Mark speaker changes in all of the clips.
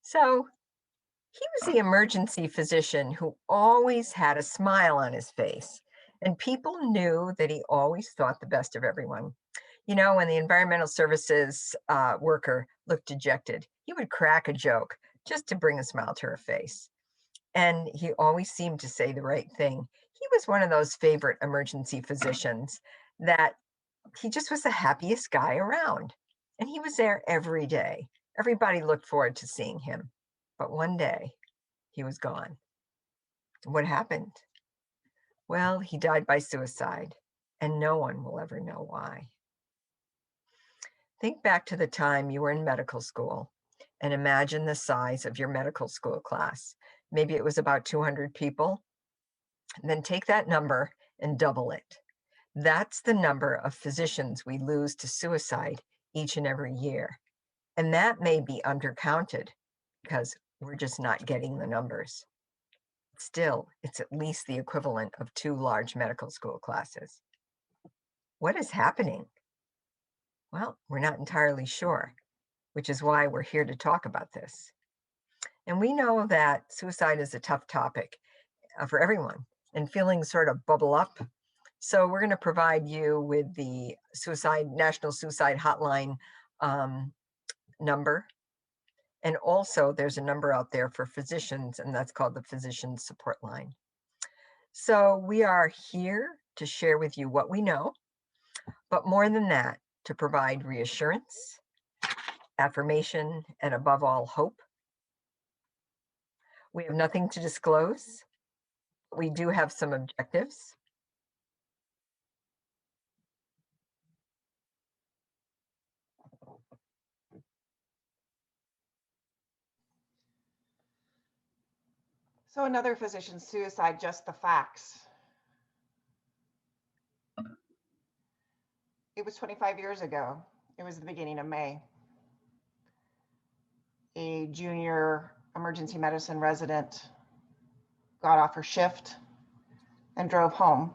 Speaker 1: So he was the emergency physician who always had a smile on his face, and people knew that he always thought the best of everyone. When the environmental services worker looked dejected, he would crack a joke just to bring a smile to her face. And he always seemed to say the right thing. He was one of those favorite emergency physicians that he just was the happiest guy around. And he was there every day. Everybody looked forward to seeing him. But one day, he was gone. What happened? Well, he died by suicide, and no one will ever know why. Think back to the time you were in medical school and imagine the size of your medical school class. Maybe it was about 200 people. And then take that number and double it. That's the number of physicians we lose to suicide each and every year. And that may be undercounted because we're just not getting the numbers. Still, it's at least the equivalent of 2 large medical school classes. What is happening? Well, we're not entirely sure, which is why we're here to talk about this. And we know that suicide is a tough topic for everyone, and feelings sort of bubble up. So we're going to provide you with the National Suicide Hotline number. And also there's a number out there for physicians, and that's called the Physician Support Line. So we are here to share with you what we know, but more than that, to provide reassurance, affirmation, and above all, hope. We have nothing to disclose. We do have some objectives.
Speaker 2: So another physician's suicide, just the facts. It was 25 years ago. It was the beginning of May. A junior emergency medicine resident got off her shift and drove home.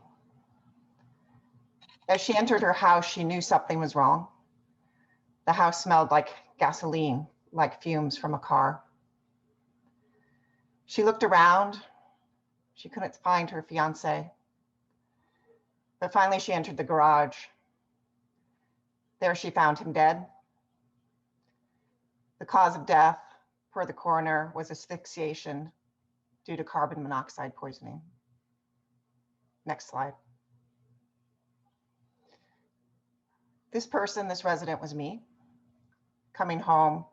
Speaker 2: As she entered her house, she knew something was wrong. The house smelled like gasoline, like fumes from a car. She looked around. She couldn't find her fiance. But finally, she entered the garage. There she found him dead. The cause of death, per the coroner, was asphyxiation due to carbon monoxide poisoning. Next slide. This person, this resident, was me, coming home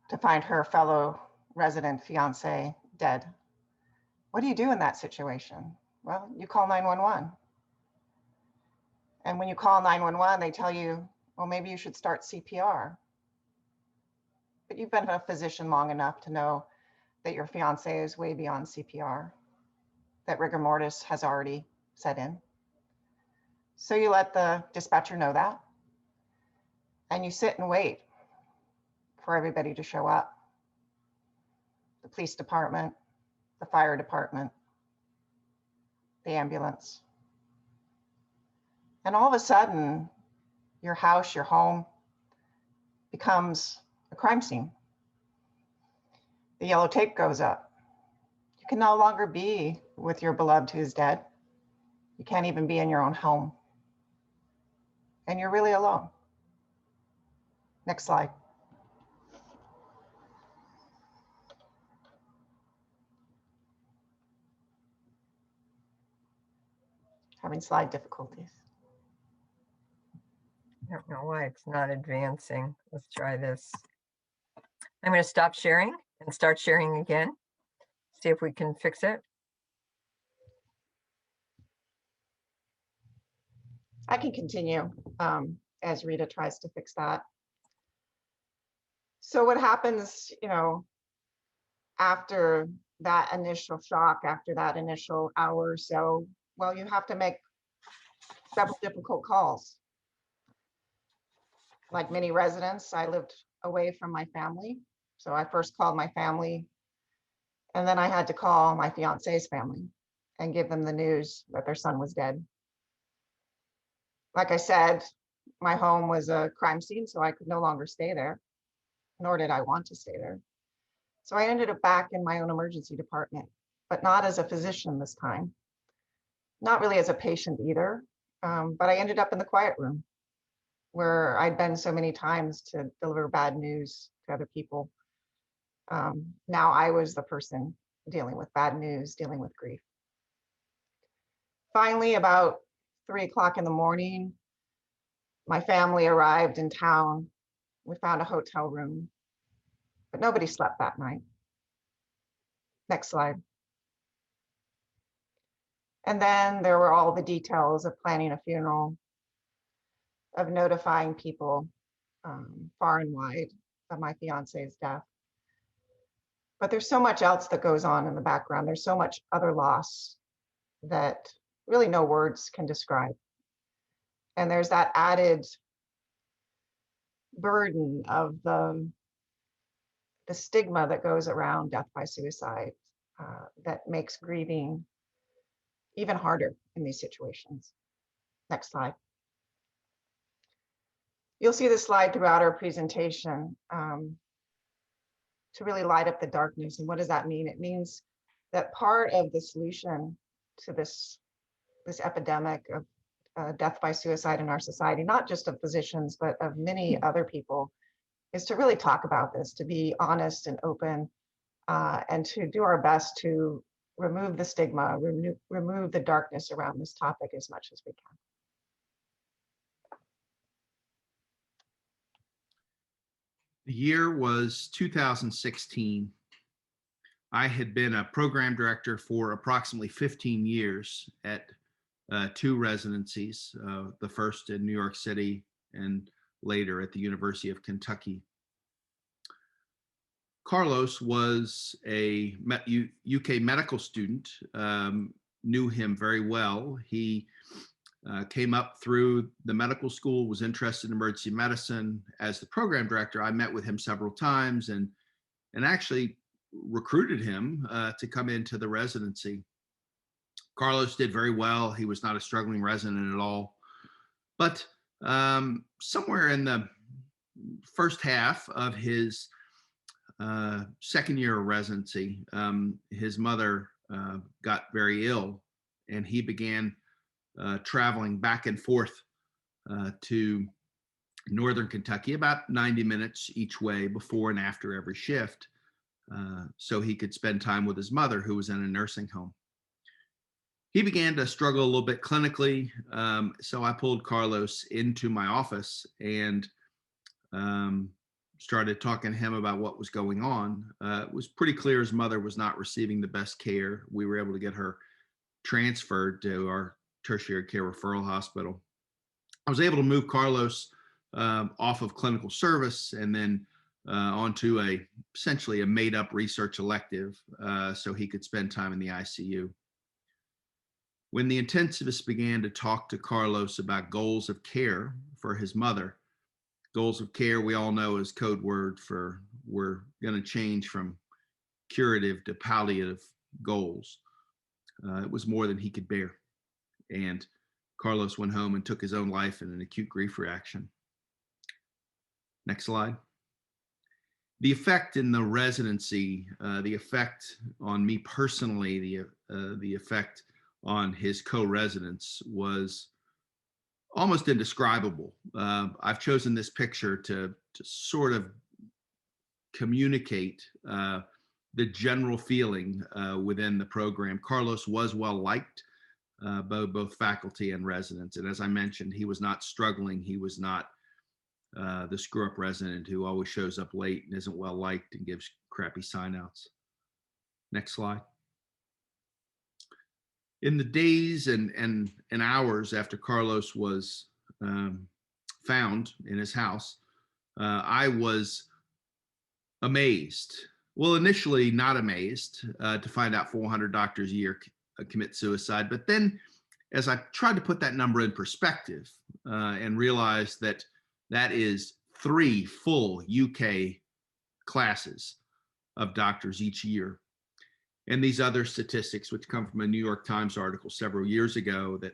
Speaker 2: to find her fellow resident fiance dead. What do you do in that situation? Well, you call 911. And when you call 911, they tell you, well, maybe you should start CPR. But you've been a physician long enough to know that your fiance is way beyond CPR, that rigor mortis has already set in. So you let the dispatcher know that, and you sit and wait for everybody to show up. The police department, the fire department, the ambulance. And all of a sudden, your house, your home becomes a crime scene. The yellow tape goes up. You can no longer be with your beloved who's dead. You can't even be in your own home. And you're really alone. Next slide. Having slide difficulties.
Speaker 1: I don't know why it's not advancing. Let's try this. I'm going to stop sharing and start sharing again. See if we can fix it.
Speaker 2: I can continue as Rita tries to fix that. So what happens, after that initial shock, after that initial hour or so, well, you have to make several difficult calls. Like many residents, I lived away from my family. So I first called my family, and then I had to call my fiance's family and give them the news that their son was dead. Like I said, my home was a crime scene, so I could no longer stay there. nor did I want to stay there. So I ended up back in my own emergency department, but not as a physician this time, not really as a patient either. But I ended up in the quiet room where I'd been so many times to deliver bad news to other people. Now I was the person dealing with bad news, dealing with grief. Finally, about 3 o'clock in the morning, my family arrived in town. We found a hotel room, but nobody slept that night. Next slide. And then there were all the details of planning a funeral, of notifying people far and wide of my fiance's death. But there's so much else that goes on in the background. There's so much other loss that really no words can describe. And there's that added burden of the stigma that goes around death by suicide that makes grieving even harder in these situations. Next slide. You'll see this slide throughout our presentation to really light up the darkness. And what does that mean? It means that part of the solution to this epidemic of death by suicide in our society, not just of physicians, but of many other people, is to really talk about this, to be honest and open, and to do our best to remove the stigma, remove the darkness around this topic as much as we can.
Speaker 3: The year was 2016. I had been a program director for approximately 15 years at two residencies, the first in New York City and later at the University of Kentucky. Carlos was a UK medical student, knew him very well. He came up through the medical school, was interested in emergency medicine. As the program director, I met with him several times and actually recruited him to come into the residency. Carlos did very well. He was not a struggling resident at all. But somewhere in the first half of his second year of residency, his mother got very ill, and he began traveling back and forth to northern Kentucky, about 90 minutes each way before and after every shift, so he could spend time with his mother, who was in a nursing home. He began to struggle a little bit clinically, so I pulled Carlos into my office and started talking to him about what was going on. It was pretty clear his mother was not receiving the best care. We were able to get her transferred to our tertiary care referral hospital. I was able to move Carlos off of clinical service and then onto essentially a made-up research elective so he could spend time in the ICU. When the intensivist began to talk to Carlos about goals of care for his mother, goals of care we all know is code word for we're going to change from curative to palliative goals. It was more than he could bear. And Carlos went home and took his own life in an acute grief reaction. Next slide. The effect in the residency, the effect on me personally, the effect on his co-residents was almost indescribable. I've chosen this picture to sort of communicate the general feeling within the program. Carlos was well liked by both faculty and residents. And as I mentioned, he was not struggling. He was not the screw-up resident who always shows up late and isn't well liked and gives crappy sign-outs. Next slide. In the days and hours after Carlos was found in his house, I was amazed. Well, initially not amazed to find out 400 doctors a year commit suicide. But then as I tried to put that number in perspective and realized that that is 3 full UK classes of doctors each year. And these other statistics, which come from a New York Times article several years ago, that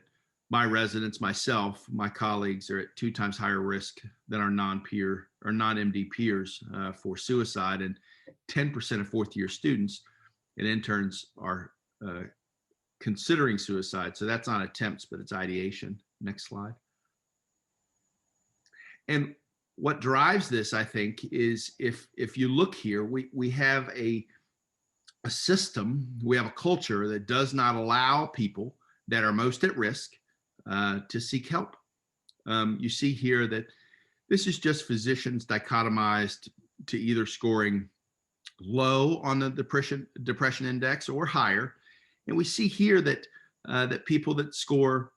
Speaker 3: my residents, myself, my colleagues are at 2 times higher risk than our non-peer or non-MD peers for suicide, and 10% of fourth-year students and interns are considering suicide. So that's not attempts, but it's ideation. Next slide. And what drives this, I think, is if you look here, we have a system, we have a culture that does not allow people that are most at risk to seek help. You see here that this is just physicians dichotomized to either scoring low on the depression index or higher. And we see here that that people that score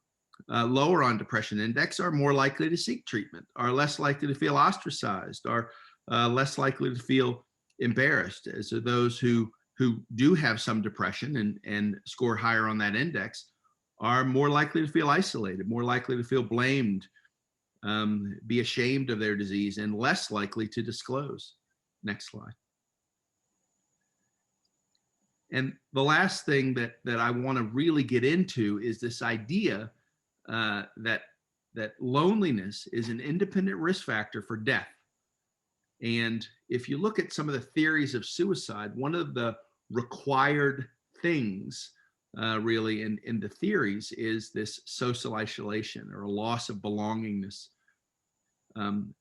Speaker 3: lower on depression index are more likely to seek treatment, are less likely to feel ostracized, are less likely to feel embarrassed. So those who do have some depression and score higher on that index are more likely to feel isolated, more likely to feel blamed, be ashamed of their disease, and less likely to disclose. Next slide. And the last thing that I want to really get into is this idea that loneliness is an independent risk factor for death. And if you look at some of the theories of suicide, one of the required things really in the theories is this social isolation or a loss of belongingness.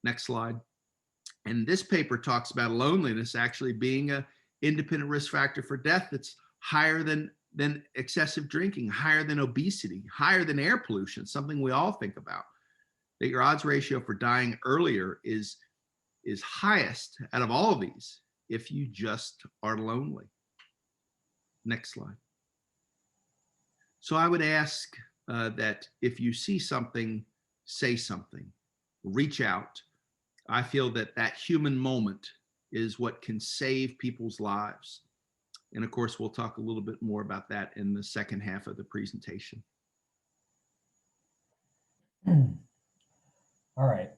Speaker 3: Next slide. And this paper talks about loneliness actually being an independent risk factor for death that's higher than excessive drinking, higher than obesity, higher than air pollution, something we all think about. That your odds ratio for dying earlier is highest out of all of these if you just are lonely. Next slide. So I would ask that if you see something, say something, reach out. I feel that that human moment is what can save people's lives. And of course, we'll talk a little bit more about that in the second half of the presentation.
Speaker 4: All right.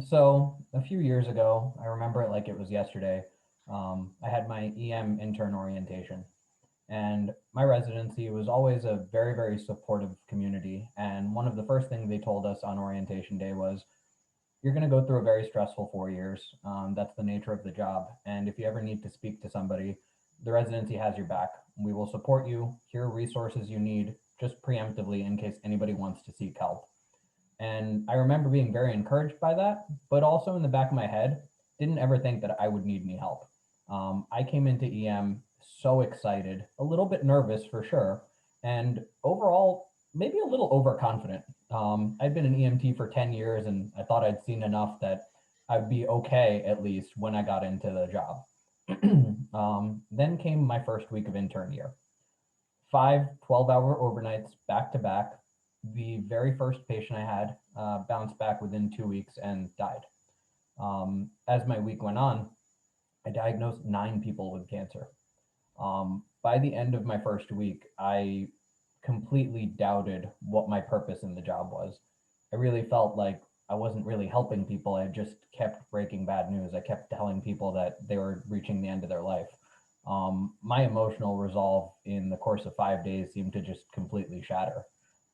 Speaker 4: So a few years ago, I remember it like it was yesterday. I had my EM intern orientation, and my residency was always a very, very supportive community. And one of the first things they told us on orientation day was, you're going to go through a very stressful 4 years. That's the nature of the job. And if you ever need to speak to somebody, the residency has your back. We will support you. Here are resources you need just preemptively in case anybody wants to seek help. And I remember being very encouraged by that, but also in the back of my head, didn't ever think that I would need any help. I came into EM so excited, a little bit nervous for sure, and overall, maybe a little overconfident. I'd been an EMT for 10 years and I thought I'd seen enough that I'd be okay, at least when I got into the job. Then came my first week of intern year. 5 12-hour overnights back to back. The very first patient I had bounced back within 2 weeks and died. As my week went on, I diagnosed 9 people with cancer. By the end of my first week, I completely doubted what my purpose in the job was. I really felt like I wasn't really helping people. I just kept breaking bad news. I kept telling people that they were reaching the end of their life. My emotional resolve in the course of 5 days seemed to just completely shatter.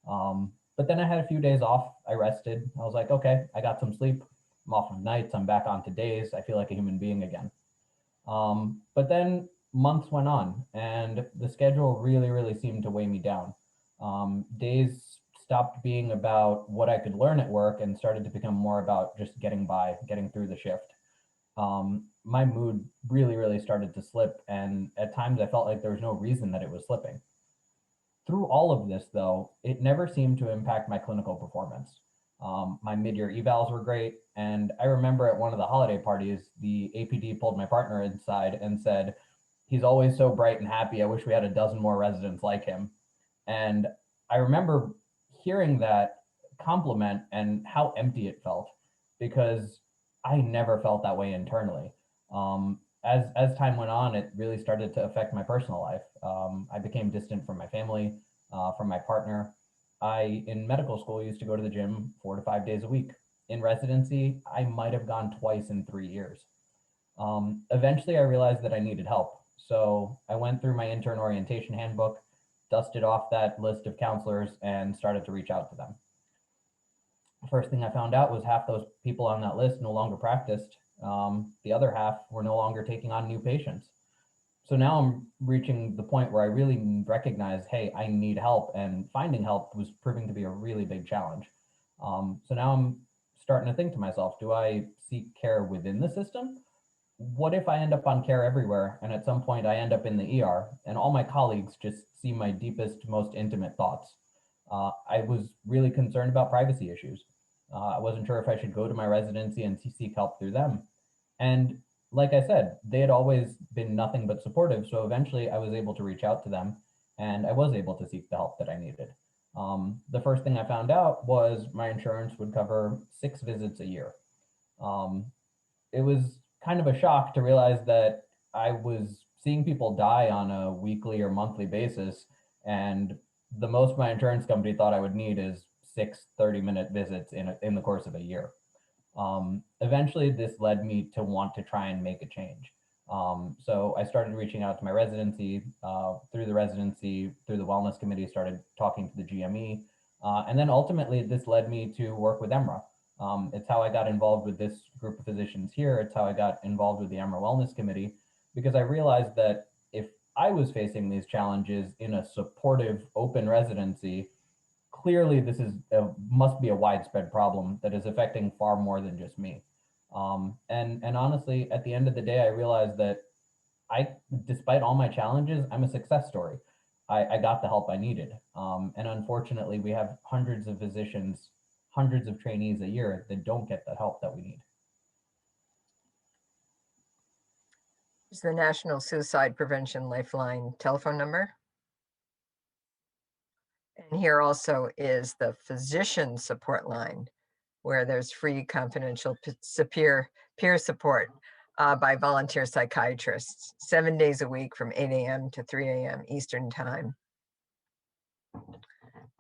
Speaker 4: But then I had a few days off. I rested. I was like, okay, I got some sleep. I'm off of nights. I'm back onto days. I feel like a human being again. But then months went on and the schedule really, really seemed to weigh me down. Days stopped being about what I could learn at work and started to become more about just getting by, getting through the shift. My mood really, really started to slip. And at times I felt like there was no reason that it was slipping. Through all of this, though, it never seemed to impact my clinical performance. My mid-year evals were great. And I remember at one of the holiday parties, the APD pulled my partner inside and said, he's always so bright and happy. I wish we had a dozen more residents like him. And I remember hearing that compliment and how empty it felt, because I never felt that way internally. As time went on, it really started to affect my personal life. I became distant from my family, from my partner. I, in medical school, used to go to the gym 4 to 5 days a week. In residency, I might have gone twice in 3 years. Eventually, I realized that I needed help. So I went through my intern orientation handbook, dusted off that list of counselors and started to reach out to them. First thing I found out was half those people on that list no longer practiced. The other half were no longer taking on new patients. So now I'm reaching the point where I really recognize, hey, I need help, and finding help was proving to be a really big challenge. So now I'm starting to think to myself, do I seek care within the system? What if I end up on care everywhere, and at some point I end up in the ER, and all my colleagues just see my deepest, most intimate thoughts? I was really concerned about privacy issues. I wasn't sure if I should go to my residency and seek help through them. And like I said, they had always been nothing but supportive. So eventually I was able to reach out to them, and I was able to seek the help that I needed. The first thing I found out was my insurance would cover 6 visits a year. It was kind of a shock to realize that I was seeing people die on a weekly or monthly basis. And the most my insurance company thought I would need is 6 30-minute visits in the course of a year. Eventually, this led me to want to try and make a change. So I started reaching out to my residency, through the residency, through the wellness committee, started talking to the GME. And then ultimately, this led me to work with EMRA. It's how I got involved with this group of physicians here. It's how I got involved with the EMRA Wellness Committee, because I realized that if I was facing these challenges in a supportive, open residency, clearly this must be a widespread problem that is affecting far more than just me. And honestly, at the end of the day, I realized that despite all my challenges, I'm a success story. I got the help I needed. And unfortunately, we have hundreds of physicians, hundreds of trainees a year that don't get the help that we need.
Speaker 1: Is the National Suicide Prevention Lifeline telephone number. And here also is the physician support line, where there's free confidential peer support by volunteer psychiatrists, 7 days a week from 8 a.m. to 3 a.m. Eastern Time.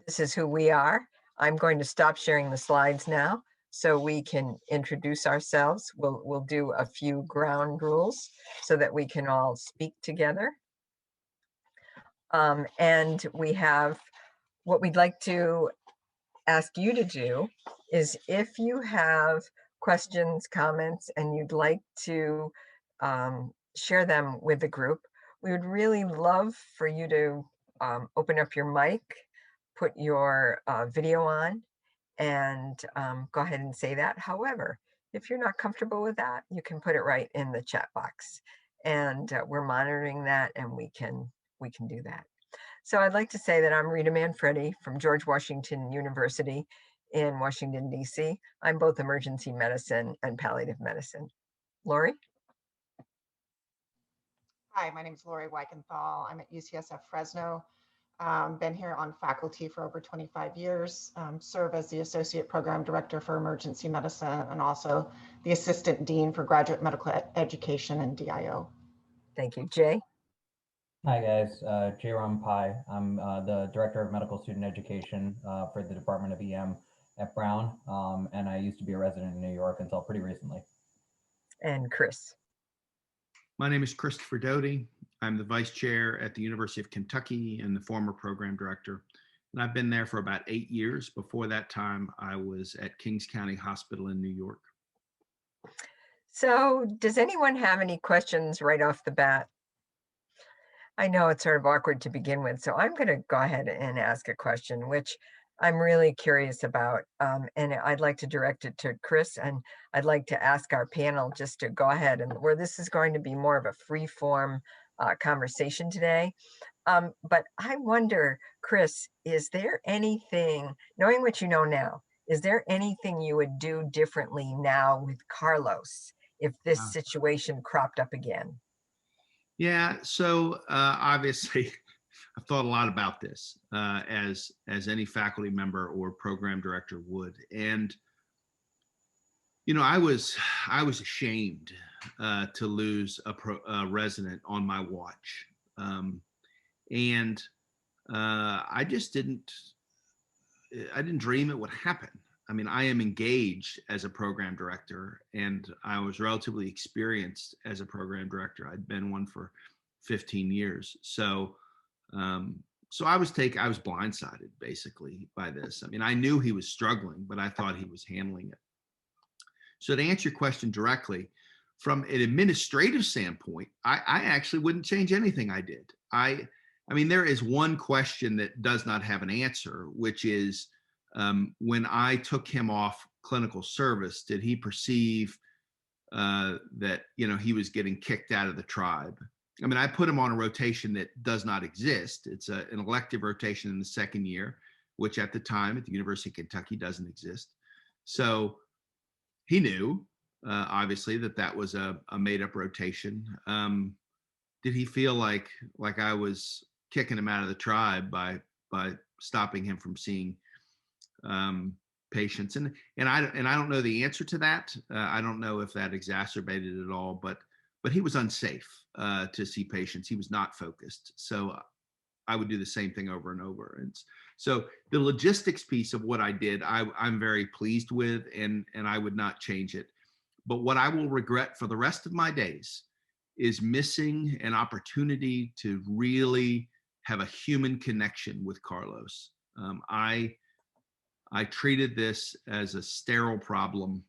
Speaker 1: This is who we are. I'm going to stop sharing the slides now so we can introduce ourselves. We'll do a few ground rules so that we can all speak together. And we have what we'd like to ask you to do is, if you have questions, comments, and you'd like to share them with the group, we would really love for you to open up your mic, put your video on, and go ahead and say that. However, if you're not comfortable with that, you can put it right in the chat box, and we're monitoring that, and we can do that. So I'd like to say that I'm Rita Manfredi from George Washington University in Washington, D.C. I'm both emergency medicine and palliative medicine. Lori?
Speaker 2: Hi, my name is Lori Weichenthal. I'm at UCSF Fresno. Been here on faculty for over 25 years, serve as the Associate Program Director for Emergency Medicine and also the Assistant Dean for Graduate Medical Education and DIO.
Speaker 1: Thank you. Jay?
Speaker 4: Hi guys, Jay Ram Pai. I'm the Director of Medical Student Education for the Department of EM at Brown, and I used to be a resident in New York until pretty recently.
Speaker 1: And Chris?
Speaker 3: My name is Christopher Doty. I'm the Vice Chair at the University of Kentucky and the former Program Director. And I've been there for about 8 years. Before that time, I was at Kings County Hospital in New York.
Speaker 1: So does anyone have any questions right off the bat? I know it's sort of awkward to begin with, so I'm going to go ahead and ask a question, which I'm really curious about. And I'd like to direct it to Chris, and I'd like to ask our panel just to go ahead, and where this is going to be more of a free form conversation today. But I wonder, Chris, is there anything, knowing what you know now, is there anything you would do differently now with Carlos if this situation cropped up again?
Speaker 3: Yeah, so obviously, I've thought a lot about this, as any faculty member or program director would, and I was ashamed to lose a resident on my watch, and I just didn't dream it would happen. I mean, I am engaged as a program director, and I was relatively experienced as a program director. I'd been one for 15 years. So So I was blindsided basically by this. I mean, I knew he was struggling, but I thought he was handling it. So to answer your question directly, from an administrative standpoint, I actually wouldn't change anything I did. I mean, there is one question that does not have an answer, which is when I took him off clinical service, did he perceive that he was getting kicked out of the tribe? I mean, I put him on a rotation that does not exist. It's an elective rotation in the second year, which at the time at the University of Kentucky doesn't exist. So he knew, obviously, that was a made-up rotation. Did he feel like I was kicking him out of the tribe by stopping him from seeing patients? And I don't know the answer to that. I don't know if that exacerbated it at all, but he was unsafe to see patients. He was not focused. So I would do the same thing over and over. And so the logistics piece of what I did, I'm very pleased with, and I would not change it. But what I will regret for the rest of my days is missing an opportunity to really have a human connection with Carlos. I treated this as a sterile problem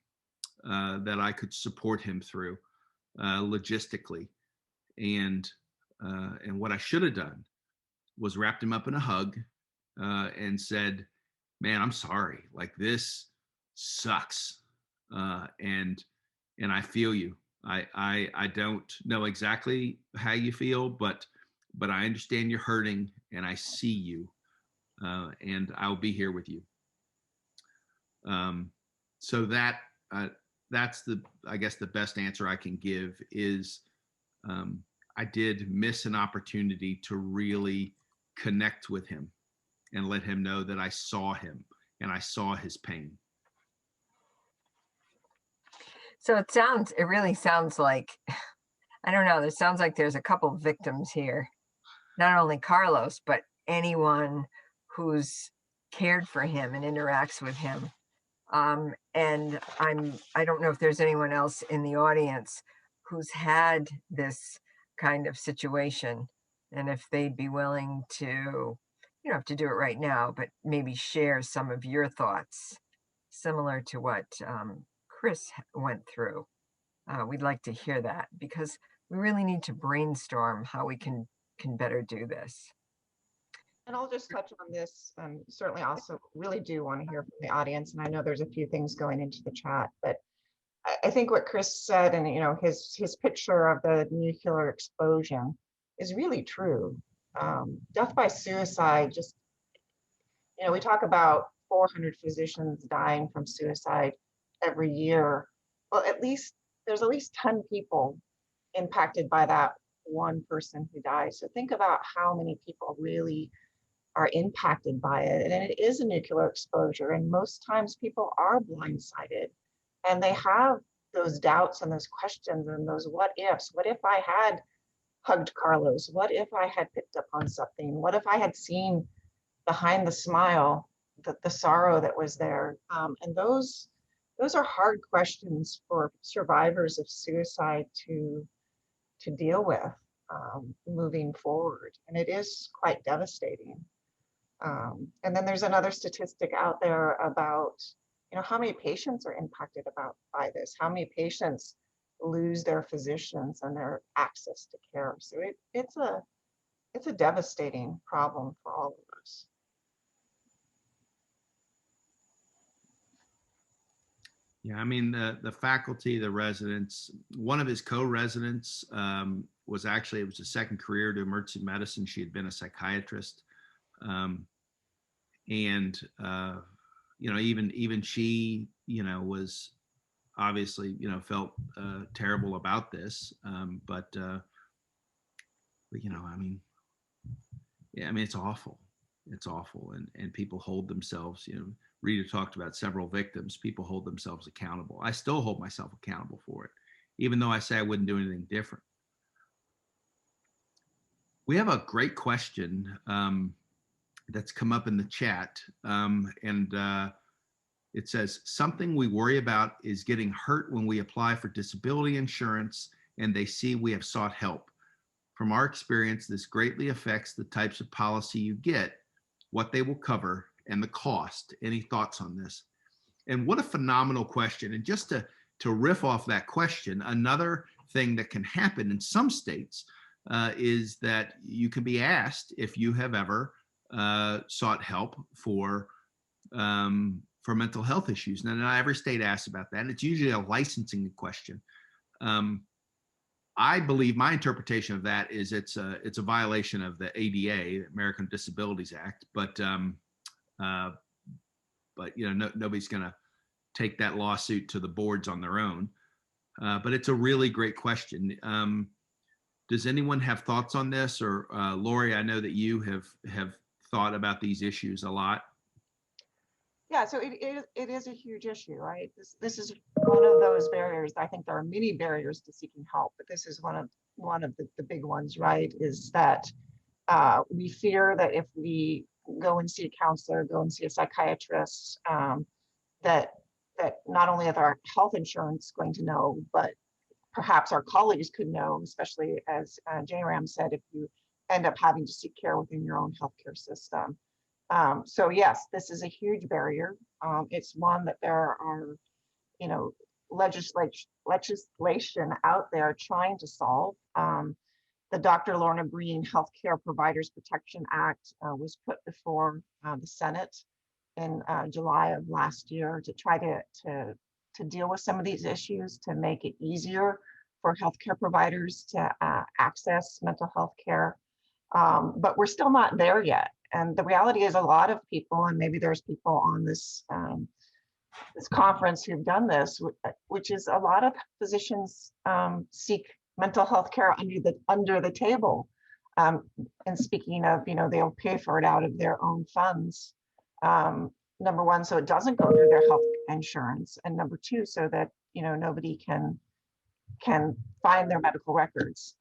Speaker 3: that I could support him through logistically, and what I should have done was wrapped him up in a hug and said, "Man, I'm sorry. Like, this sucks, and I feel you. I don't know exactly how you feel, but I understand you're hurting, and I see you, and I'll be here with you." So that's I guess the best answer I can give is I did miss an opportunity to really connect with him and let him know that I saw him and I saw his pain.
Speaker 1: So it really sounds like, I don't know, it sounds like there's a couple victims here. Not only Carlos, but anyone who's cared for him and interacts with him. And I don't know if there's anyone else in the audience who's had this kind of situation, and if they'd be willing to, you don't have to do it right now, but maybe share some of your thoughts similar to what Chris went through. We'd like to hear that, because we really need to brainstorm how we can better do this.
Speaker 2: And I'll just touch on this. Certainly also really do want to hear from the audience. And I know there's a few things going into the chat, but I think what Chris said, and his picture of the nuclear explosion is really true. Death by suicide, just, we talk about 400 physicians dying from suicide every year. Well, there's at least 10 people impacted by that one person who dies. So think about how many people really are impacted by it. And it is a nuclear exposure. And most times people are blindsided and they have those doubts and those questions and those what ifs. What if I had hugged Carlos? What if I had picked up on something? What if I had seen behind the smile, the sorrow that was there? And those are hard questions for survivors of suicide to deal with moving forward. And it is quite devastating. And then there's another statistic out there about, how many patients are impacted by this? How many patients lose their physicians and their access to care? So it's a devastating problem for all of us.
Speaker 3: Yeah, I mean, the faculty, the residents, one of his co-residents was actually, it was a second career to emergency medicine. She had been a psychiatrist. And even she, was obviously, felt terrible about this. But I mean, yeah, I mean, it's awful. It's awful. And people hold themselves, Rita talked about several victims. People hold themselves accountable. I still hold myself accountable for it, even though I say I wouldn't do anything different. We have a great question that's come up in the chat. And it says, something we worry about is getting hurt when we apply for disability insurance and they see we have sought help. From our experience, this greatly affects the types of policy you get, what they will cover, and the cost. Any thoughts on this? And what a phenomenal question. And just to riff off that question, another thing that can happen in some states is that you can be asked if you have ever sought help for mental health issues. Now, not every state asks about that. And it's usually a licensing question. I believe my interpretation of that is it's a violation of the ADA, American Disabilities Act, but nobody's going to take that lawsuit to the boards on their own. But it's a really great question. Does anyone have thoughts on this? Or Lori, I know that you have thought about these issues a lot.
Speaker 2: Yeah, so it is a huge issue, right? This is one of those barriers. I think there are many barriers to seeking help, but this is one of the big ones, right? Is that we fear that if we go and see a counselor, go and see a psychiatrist, that not only is our health insurance going to know, but perhaps our colleagues could know, especially as Ram said, if you end up having to seek care within your own healthcare system. So yes, this is a huge barrier. It's one that there are, legislation out there trying to solve. The Dr. Lorna Breen Healthcare Providers Protection Act was put before the Senate in July of last year to try to deal with some of these issues, to make it easier for healthcare providers to access mental health care. But we're still not there yet. And the reality is a lot of people, and maybe there's people on this conference who've done this, which is a lot of physicians seek mental health care under the table. And speaking of, they'll pay for it out of their own funds. Number one, so it doesn't go through their health insurance, and number two, so that nobody can find their medical records.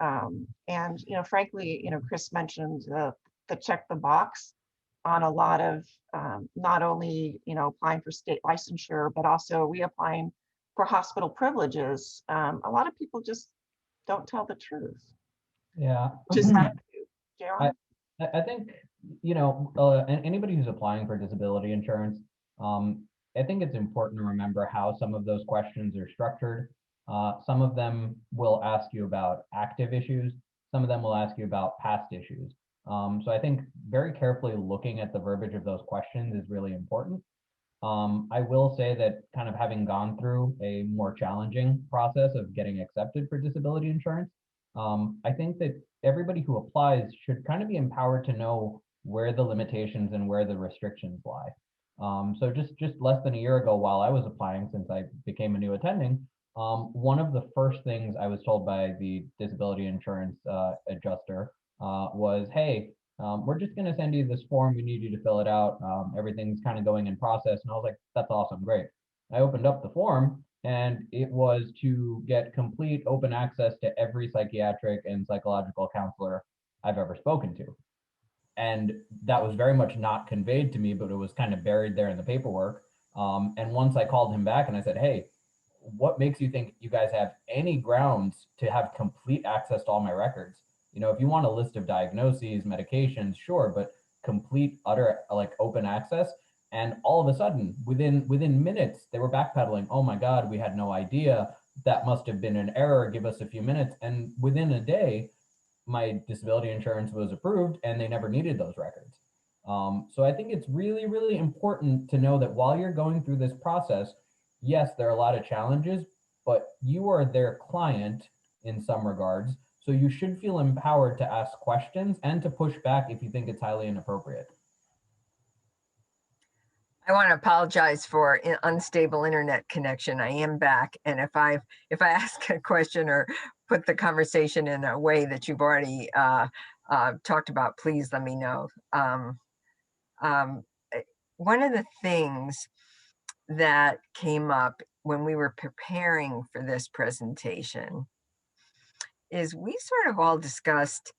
Speaker 2: And frankly, Chris mentioned the check the box on a lot of not only applying for state licensure, but also reapplying for hospital privileges. A lot of people just don't tell the truth.
Speaker 4: Yeah.
Speaker 2: Just
Speaker 4: I think anybody who's applying for disability insurance, I think it's important to remember how some of those questions are structured. Some of them will ask you about active issues. Some of them will ask you about past issues. So I think very carefully looking at the verbiage of those questions is really important. I will say that kind of having gone through a more challenging process of getting accepted for disability insurance, I think that everybody who applies should kind of be empowered to know where the limitations and where the restrictions lie. So just less than a year ago, while I was applying, since I became a new attending, one of the first things I was told by the disability insurance adjuster was, hey, we're just going to send you this form. We need you to fill it out. Everything's kind of going in process. And I was like, that's awesome. Great. I opened up the form, and it was to get complete open access to every psychiatric and psychological counselor I've ever spoken to. And that was very much not conveyed to me, but it was kind of buried there in the paperwork. And once I called him back and I said, hey, what makes you think you guys have any grounds to have complete access to all my records? If you want a list of diagnoses, medications, sure, but complete, utter, like open access. And all of a sudden, within minutes, they were backpedaling. Oh my God, we had no idea. That must have been an error. Give us a few minutes. And within a day, my disability insurance was approved and they never needed those records. So I think it's really, really important to know that while you're going through this process, yes, there are a lot of challenges, but you are their client in some regards. So you should feel empowered to ask questions and to push back if you think it's highly inappropriate.
Speaker 1: I want to apologize for unstable internet connection. I am back, and if I ask a question or put the conversation in a way that you've already talked about, please let me know. One of the things that came up when we were preparing for this presentation is we sort of all discussed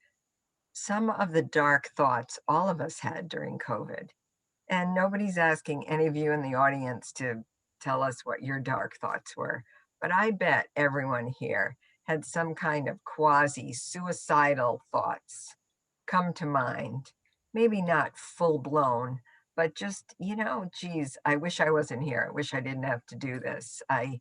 Speaker 1: some of the dark thoughts all of us had during COVID. And nobody's asking any of you in the audience to tell us what your dark thoughts were. But I bet everyone here had some kind of quasi suicidal thoughts come to mind, maybe not full blown, but just, geez, I wish I wasn't here. I wish I didn't have to do this. I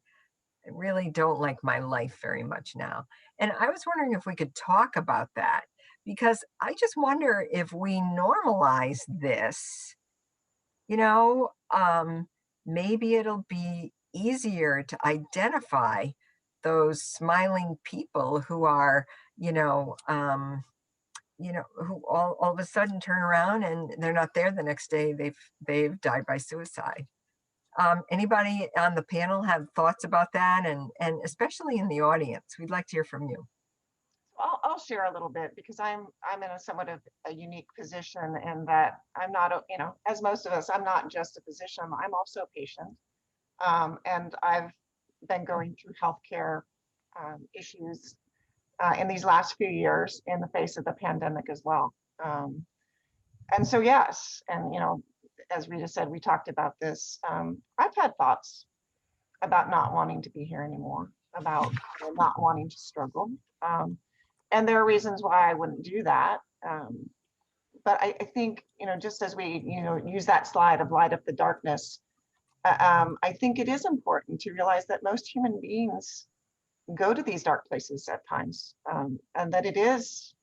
Speaker 1: really don't like my life very much now. And I was wondering if we could talk about that, because I just wonder if we normalize this, you know, um, maybe it'll be easier to identify those smiling people who are, you know, um, who all of a sudden turn around and they're not there the next day. They've died by suicide. Anybody on the panel have thoughts about that, and especially in the audience, we'd like to hear from you.
Speaker 2: I'll share a little bit because I'm in a somewhat of a unique position in that I'm not as most of us, I'm not just a physician, I'm also a patient, and I've been going through healthcare issues in these last few years in the face of the pandemic as well. And so yes, and as Rita said, we talked about this. I've had thoughts about not wanting to be here anymore, about not wanting to struggle. And there are reasons why I wouldn't do that. But I think, just as we, use that slide of light up the darkness, I think it is important to realize that most human beings go to these dark places at times, and that it is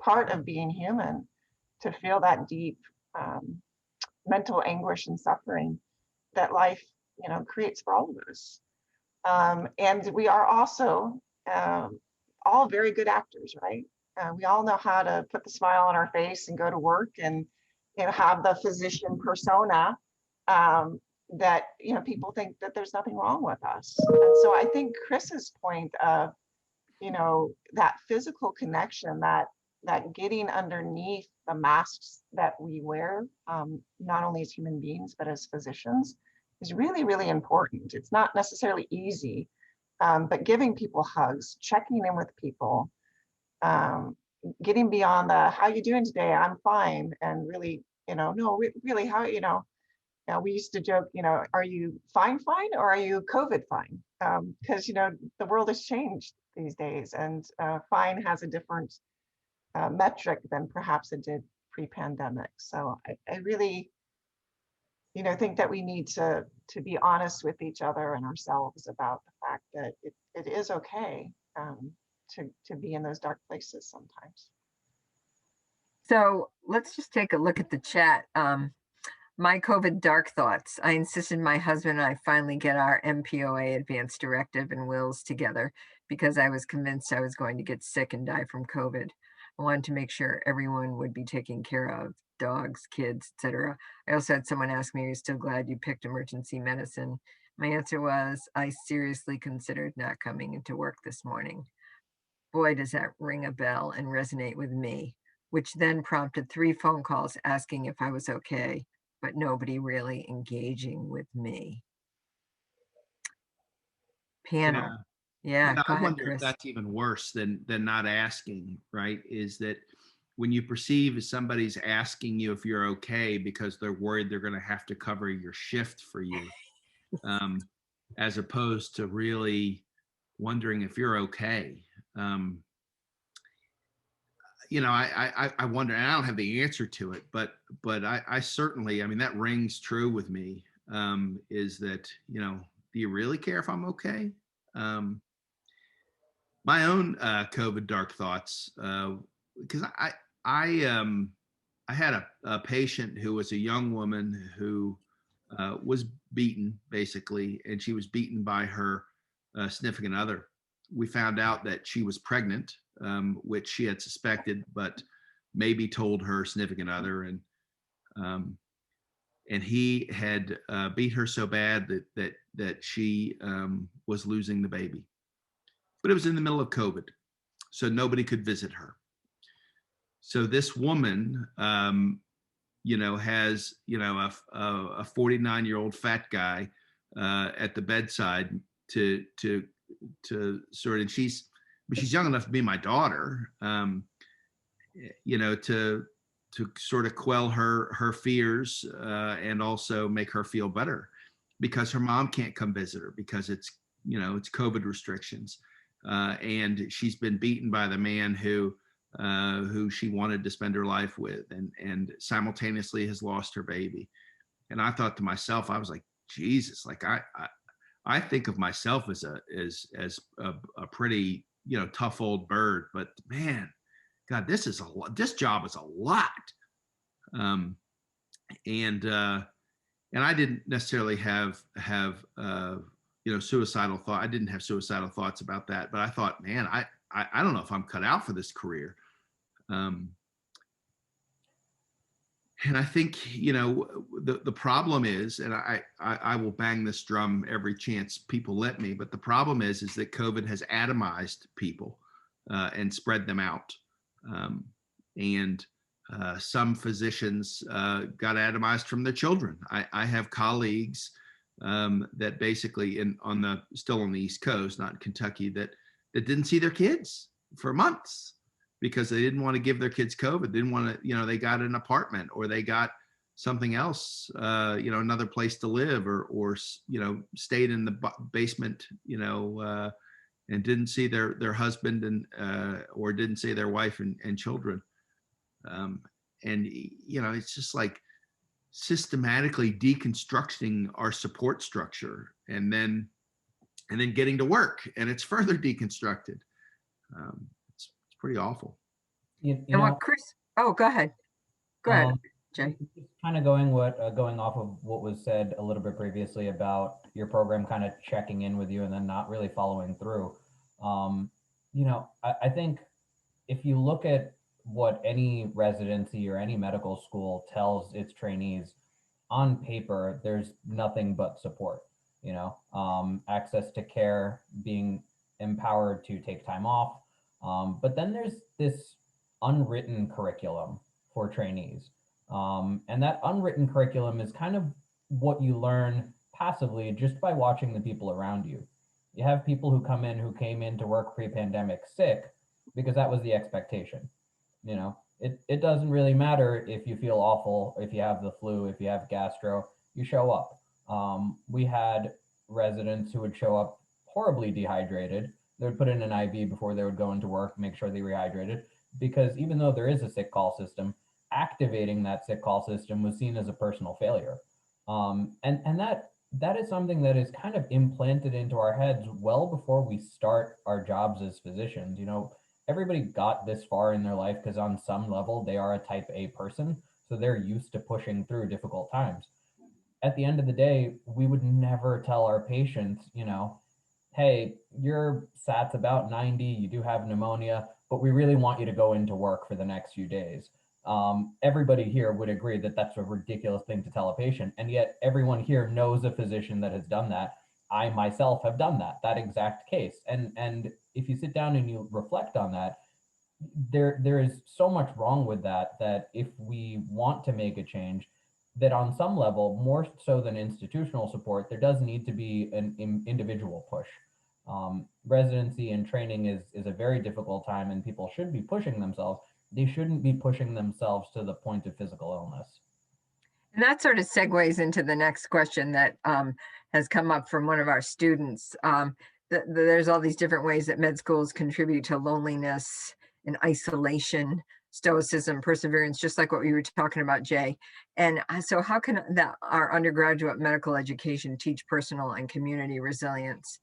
Speaker 2: part of being human to feel that deep mental anguish and suffering that life, creates for all of us. And we are also all very good actors, right? We all know how to put the smile on our face and go to work and have the physician persona that people think that there's nothing wrong with us. And so I think Chris's point of that physical connection, that getting underneath the masks that we wear, not only as human beings but as physicians, is really, really important. It's not necessarily easy, but giving people hugs, checking in with people, getting beyond the "how you doing today? I'm fine," and really, no, really, how we used to joke, are you fine, or are you COVID fine? Because the world has changed these days, and fine has a different metric than perhaps it did pre-pandemic. So I really, think that we need to be honest with each other and ourselves about the fact that it is okay to be in those dark places sometimes.
Speaker 1: So let's just take a look at the chat. My COVID dark thoughts. I insisted my husband and I finally get our MPOA advanced directive and wills together because I was convinced I was going to get sick and die from COVID. I wanted to make sure everyone would be taken care of, dogs, kids, etc. I also had someone ask me, "Are you still glad you picked emergency medicine?" My answer was, I seriously considered not coming into work this morning. Boy, does that ring a bell and resonate with me, which then prompted 3 phone calls asking if I was okay, but nobody really engaging with me. Panel.
Speaker 3: Yeah.
Speaker 1: Yeah,
Speaker 3: Yeah,
Speaker 1: go
Speaker 3: I
Speaker 1: ahead,
Speaker 3: wonder if
Speaker 1: Chris.
Speaker 3: that's even worse than not asking, right? Is that when you perceive somebody's asking you if you're okay because they're worried they're going to have to cover your shift for you, um, as opposed to really wondering if you're okay. Um, I wonder, and I don't have the answer to it, but I certainly, I mean, that rings true with me. Is that do you really care if I'm okay? Um, my own COVID dark thoughts, because I had a patient who was a young woman who was beaten basically, and she was beaten by her significant other. We found out that she was pregnant, which she had suspected, but maybe told her significant other, um, and he had beat her so bad that she was losing the baby. But it was in the middle of COVID, so nobody could visit her. So this woman, has a 49-year-old fat guy at the bedside to sort of, and she's young enough to be my daughter, to sort of quell her fears and also make her feel better because her mom can't come visit her because it's COVID restrictions. and she's been beaten by the man who she wanted to spend her life with, and simultaneously has lost her baby. And I thought to myself, I was like, Jesus, like I think of myself as a pretty, tough old bird, but man, God, this is a lot. This job is a lot. Um, and I didn't necessarily have suicidal thought. I didn't have suicidal thoughts about that, but I thought, man, I don't know if I'm cut out for this career. Um, and I think, the problem is, and I will bang this drum every chance people let me, but the problem is that COVID has atomized people and spread them out. And some physicians got atomized from their children. I have colleagues that basically still on the East Coast, not in Kentucky, that didn't see their kids for months because they didn't want to give their kids COVID. They didn't want to, they got an apartment or they got something else, another place to live, or stayed in the basement, and didn't see their husband and or didn't see their wife and children. And it's just like systematically deconstructing our support structure, and then getting to work, and it's further deconstructed. It's pretty awful.
Speaker 4: You
Speaker 1: And
Speaker 4: know,
Speaker 1: what Chris, oh, go ahead. Go ahead, Jay.
Speaker 4: just kind of going off of what was said a little bit previously about your program kind of checking in with you and then not really following through. I think if you look at what any residency or any medical school tells its trainees, on paper, there's nothing but support, access to care, being empowered to take time off. But then there's this unwritten curriculum for trainees. And that unwritten curriculum is kind of what you learn passively just by watching the people around you. You have people who came in to work pre-pandemic sick because that was the expectation. It doesn't really matter if you feel awful, if you have the flu, if you have gastro, you show up. We had residents who would show up horribly dehydrated. They would put in an IV before they would go into work, make sure they rehydrated, because even though there is a sick call system, activating that sick call system was seen as a personal failure. And that is something that is kind of implanted into our heads well before we start our jobs as physicians. Everybody got this far in their life because on some level they are a type A person, so they're used to pushing through difficult times. At the end of the day, we would never tell our patients, hey, your SAT's about 90, you do have pneumonia, but we really want you to go into work for the next few days. Everybody here would agree that that's a ridiculous thing to tell a patient, and yet everyone here knows a physician that has done that. I myself have done that exact case. And if you sit down and you reflect on that, there is so much wrong with that if we want to make a change, that on some level, more so than institutional support, there does need to be an individual push. Residency and training is a very difficult time, and people should be pushing themselves. They shouldn't be pushing themselves to the point of physical illness.
Speaker 1: And that sort of segues into the next question that has come up from one of our students. There's all these different ways that med schools contribute to loneliness and isolation, stoicism, perseverance, just like what we were talking about, Jay. And so how can our undergraduate medical education teach personal and community resilience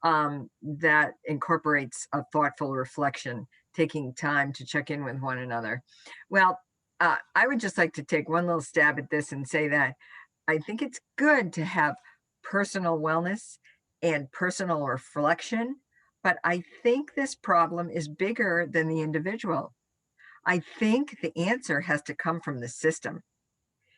Speaker 1: that incorporates a thoughtful reflection, taking time to check in with one another? Well, I would just like to take one little stab at this and say that I think it's good to have personal wellness and personal reflection, but I think this problem is bigger than the individual. I think the answer has to come from the system.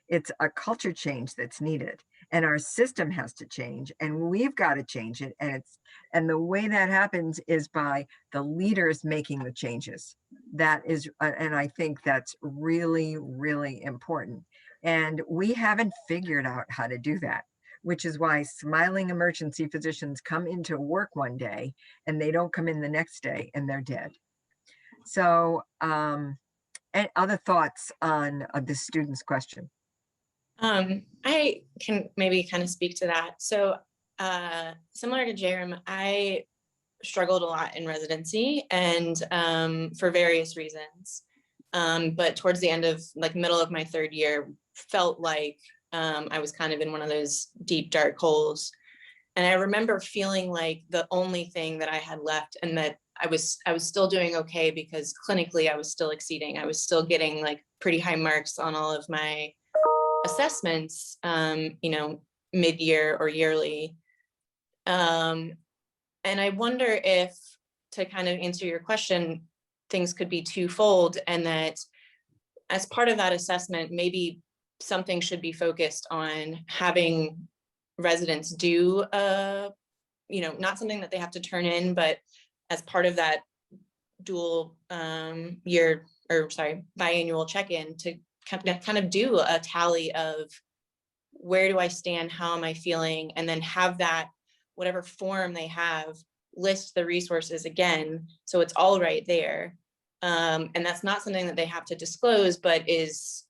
Speaker 1: It's a culture change that's needed, and our system has to change, and we've got to change it. And the way that happens is by the leaders making the changes. That is, and I think that's really, really important. And we haven't figured out how to do that, which is why smiling emergency physicians come into work one day and they don't come in the next day and they're dead. So, and other thoughts on the student's question?
Speaker 5: I can maybe kind of speak to that. So similar to Jerem, I struggled a lot in residency, and for various reasons. But towards the end of like middle of my third year, felt like I was kind of in one of those deep dark holes. And I remember feeling like the only thing that I had left, and that I was still doing okay because clinically I was still exceeding. I was still getting like pretty high marks on all of my assessments, mid-year or yearly. And I wonder if, to kind of answer your question, things could be twofold, and that as part of that assessment, maybe something should be focused on having residents do not something that they have to turn in, but as part of that dual biannual check-in, to kind of do a tally of where do I stand, how am I feeling, and then have that, whatever form they have, list the resources again, so it's all right there. And that's not something that they have to disclose, but is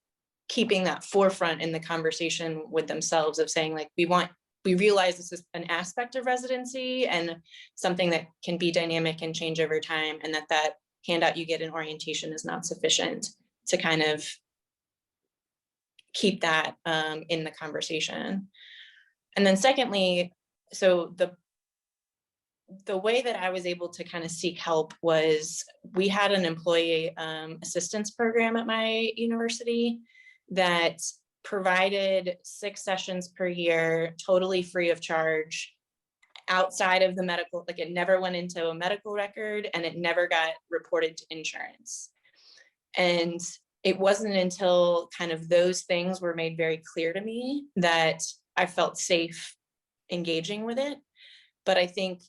Speaker 5: keeping that forefront in the conversation with themselves of saying, like, we realize this is an aspect of residency and something that can be dynamic and change over time, and that handout you get in orientation is not sufficient to kind of keep that in the conversation. And then secondly, so the way that I was able to kind of seek help was, we had an employee assistance program at my university that provided 6 sessions per year, totally free of charge, outside of the medical, like it never went into a medical record and it never got reported to insurance. And it wasn't until kind of those things were made very clear to me that I felt safe engaging with it. But I think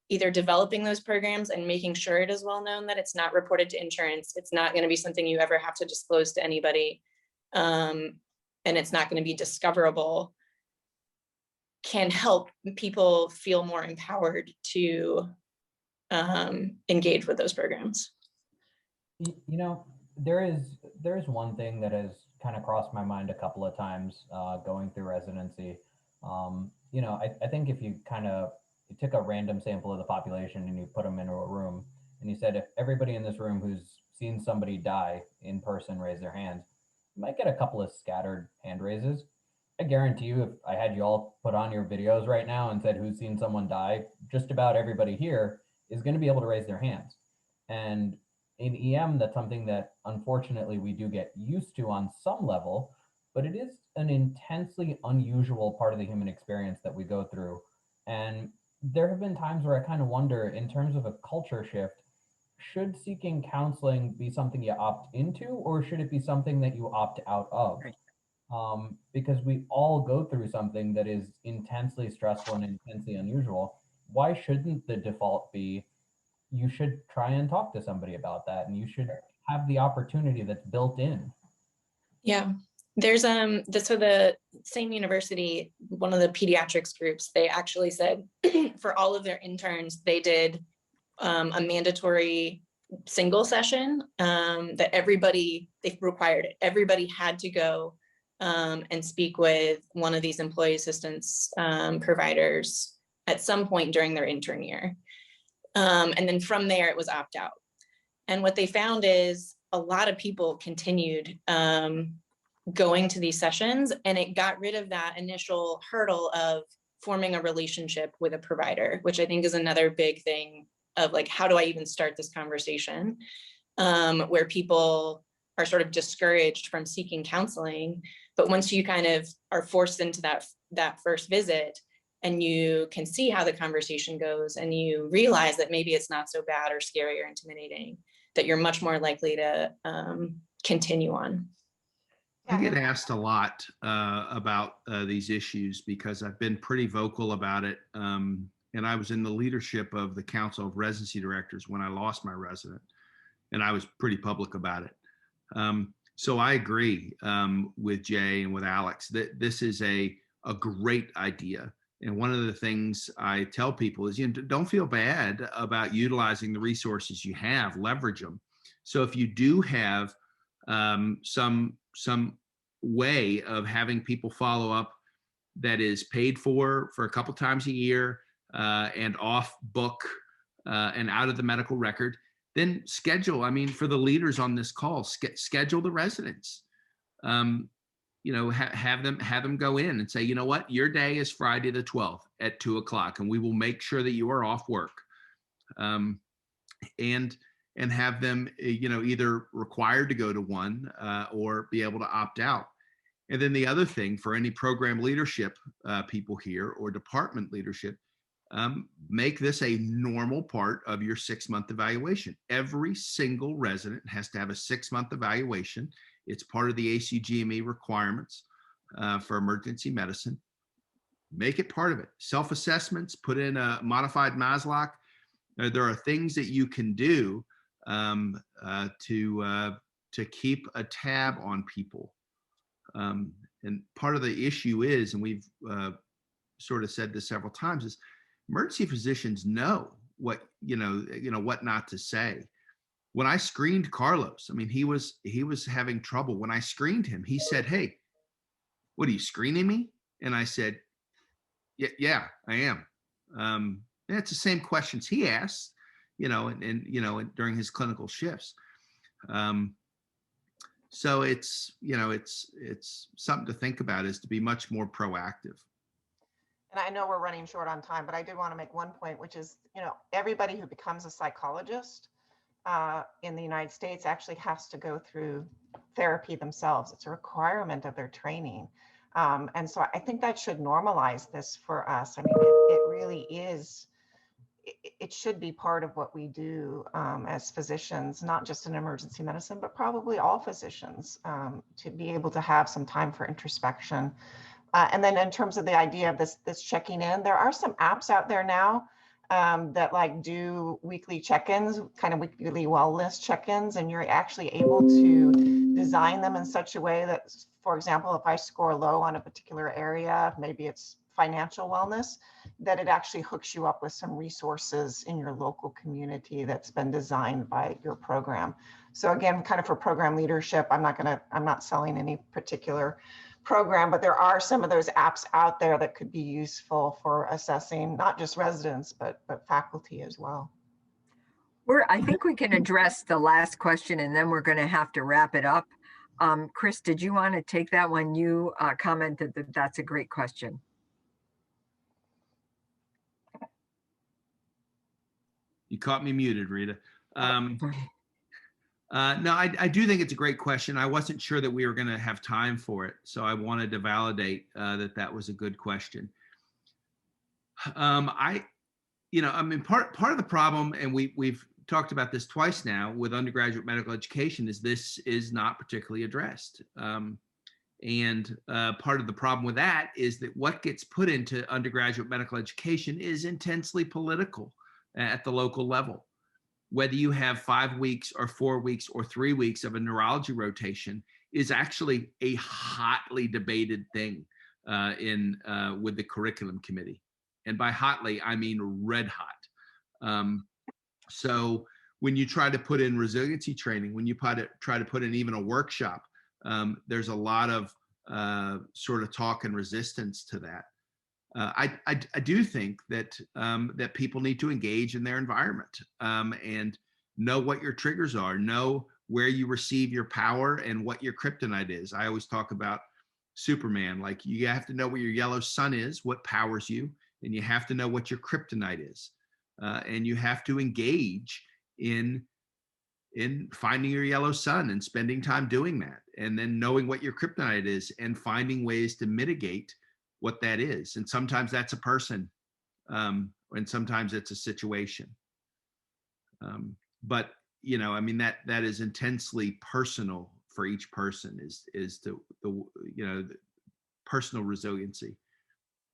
Speaker 5: either developing those programs and making sure it is well known that it's not reported to insurance, it's not going to be something you ever have to disclose to anybody, and it's not going to be discoverable, can help people feel more empowered to engage with those programs.
Speaker 4: There is one thing that has kind of crossed my mind a couple of times going through residency. I think if you took a random sample of the population and you put them into a room and you said, if everybody in this room who's seen somebody die in person raise their hands, you might get a couple of scattered hand raises. I guarantee you, if I had you all put on your videos right now and said who's seen someone die, just about everybody here is going to be able to raise their hands. And in EM, that's something that unfortunately we do get used to on some level, but it is an intensely unusual part of the human experience that we go through. And there have been times where I kind of wonder, in terms of a culture shift, should seeking counseling be something you opt into, or should it be something that you opt out of?
Speaker 1: Right.
Speaker 4: Because we all go through something that is intensely stressful and intensely unusual. Why shouldn't the default be, you should try and talk to somebody about that, and you should have the opportunity that's built in?
Speaker 5: Yeah, there's the same university, one of the pediatrics groups, they actually said for all of their interns, they did a mandatory single session that they required it. Everybody had to go and speak with one of these employee assistance providers at some point during their intern year. And then from there, it was opt out. And what they found is a lot of people continued going to these sessions, and it got rid of that initial hurdle of forming a relationship with a provider, which I think is another big thing of like, how do I even start this conversation, where people are sort of discouraged from seeking counseling. But once you kind of are forced into that first visit, and you can see how the conversation goes, and you realize that maybe it's not so bad or scary or intimidating, that you're much more likely to continue on.
Speaker 3: I get asked a lot about these issues because I've been pretty vocal about it. And I was in the leadership of the Council of Residency Directors when I lost my resident, and I was pretty public about it. So I agree with Jay and with Alex that this is a great idea. And one of the things I tell people is, don't feel bad about utilizing the resources you have, leverage them. So if you do have some way of having people follow up that is paid for a couple times a year, and off book and out of the medical record, then schedule. I mean, for the leaders on this call, schedule the residents. Have them go in and say, you know what, your day is Friday the 12th at 2:00, and we will make sure that you are off work. And have them, either required to go to one or be able to opt out. And then the other thing for any program leadership people here or department leadership, make this a normal part of your 6-month evaluation. Every single resident has to have a 6-month evaluation. It's part of the ACGME requirements for emergency medicine. Make it part of it. Self-assessments, put in a modified Maslow. There are things that you can do to keep a tab on people. And part of the issue is, and we've sort of said this several times, is emergency physicians know what what not to say. When I screened Carlos, I mean, he was having trouble. When I screened him, he said, "Hey, what are you screening me?" And I said, "Yeah, I am." And it's the same questions he asks, and during his clinical shifts. So it's something to think about, is to be much more proactive.
Speaker 2: And I know we're running short on time, but I did want to make one point, which is, everybody who becomes a psychologist in the United States actually has to go through therapy themselves. It's a requirement of their training. And so I think that should normalize this for us. I mean, it really is, it should be part of what we do as physicians, not just in emergency medicine, but probably all physicians, to be able to have some time for introspection. And then in terms of the idea of this checking in, there are some apps out there now that do weekly check-ins, kind of weekly wellness check-ins, and you're actually able to design them in such a way that, for example, if I score low on a particular area, maybe it's financial wellness, that it actually hooks you up with some resources in your local community that's been designed by your program. So again, kind of for program leadership, I'm not selling any particular program, but there are some of those apps out there that could be useful for assessing not just residents, but faculty as well.
Speaker 1: I think we can address the last question, and then we're going to have to wrap it up. Chris, did you want to take that one? You commented that that's a great question.
Speaker 3: You caught me muted, Rita. No, I do think it's a great question. I wasn't sure that we were going to have time for it, so I wanted to validate that was a good question. Part of the problem, and we've talked about this twice now with undergraduate medical education, is this is not particularly addressed. And part of the problem with that is that what gets put into undergraduate medical education is intensely political at the local level. Whether you have 5 weeks or 4 weeks or 3 weeks of a neurology rotation is actually a hotly debated thing with the curriculum committee. And by hotly, I mean red hot. So when you try to put in resiliency training, when you try to put in even a workshop, there's a lot of sort of talk and resistance to that. I do think that people need to engage in their environment and know what your triggers are, know where you receive your power and what your kryptonite is. I always talk about Superman, like you have to know where your yellow sun is, what powers you, and you have to know what your kryptonite is. And you have to engage in finding your yellow sun and spending time doing that, and then knowing what your kryptonite is and finding ways to mitigate what that is. And sometimes that's a person, and sometimes it's a situation. But that is intensely personal for each person, is the personal resiliency,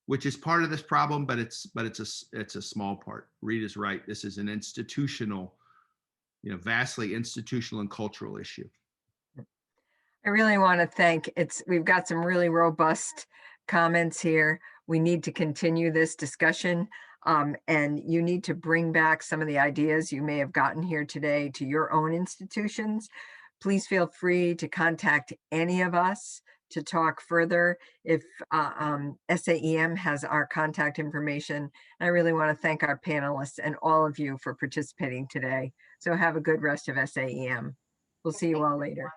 Speaker 3: which is part of this problem, but it's a small part. Rita's right. This is an institutional, vastly institutional and cultural issue.
Speaker 1: I really want to thank, we've got some really robust comments here. We need to continue this discussion, and you need to bring back some of the ideas you may have gotten here today to your own institutions. Please feel free to contact any of us to talk further if SAEM has our contact information. I really want to thank our panelists and all of you for participating today. So have a good rest of SAEM. We'll see you all later.